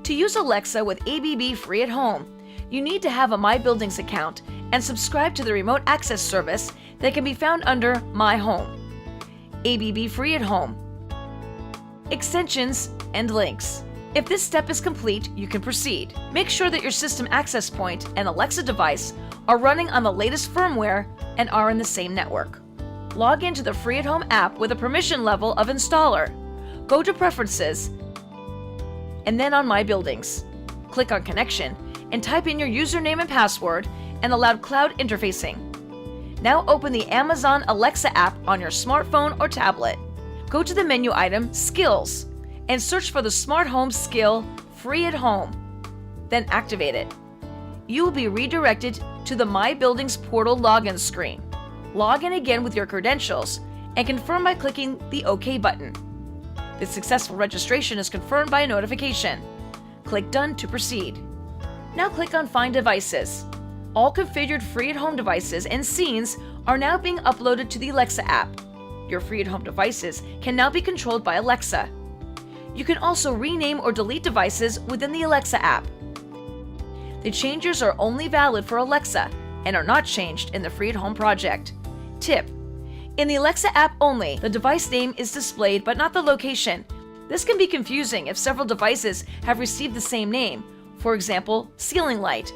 To use Alexa with ABB-free at home, you need to have a My Buildings account and subscribe to the remote access service that can be found under My Home. ABB-free at home. Extensions and links. If this step is complete, you can proceed. Make sure that your system access point and Alexa device are running on the latest firmware and are in the same network. Log into the Free at Home app with a permission level of installer. Go to Preferences and then on My Buildings. Click on Connection and type in your username and password and allow cloud interfacing. Now open the Amazon Alexa app on your smartphone or tablet. Go to the menu item Skills and search for the Smart Home skill Free at Home. Then activate it. You will be redirected to the My Buildings portal login screen. Log in again with your credentials and confirm by clicking the OK button. The successful registration is confirmed by a notification. Click Done to proceed. Now click on Find Devices. All configured Free at Home devices and scenes are now being uploaded to the Alexa app. Your Free at Home devices can now be controlled by Alexa. You can also rename or delete devices within the Alexa app. The changes are only valid for Alexa and are not changed in the Free at Home project. Tip: in the Alexa app only, the device name is displayed but not the location. This can be confusing if several devices have received the same name, for example, ceiling light.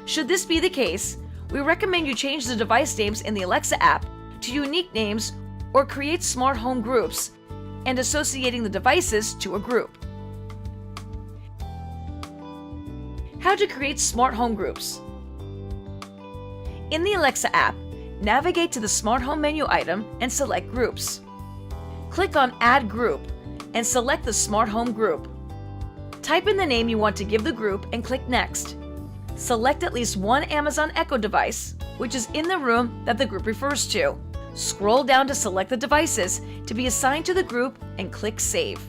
Should this be the case, we recommend you change the device names in the Alexa app to unique names or create smart home groups and associating the devices to a group. How to create smart home groups. In the Alexa app, navigate to the Smart Home menu item and select Groups. Click on Add Group and select the Smart Home group. Type in the name you want to give the group and click Next. Select at least one Amazon Echo device, which is in the room that the group refers to. Scroll down to select the devices to be assigned to the group and click Save.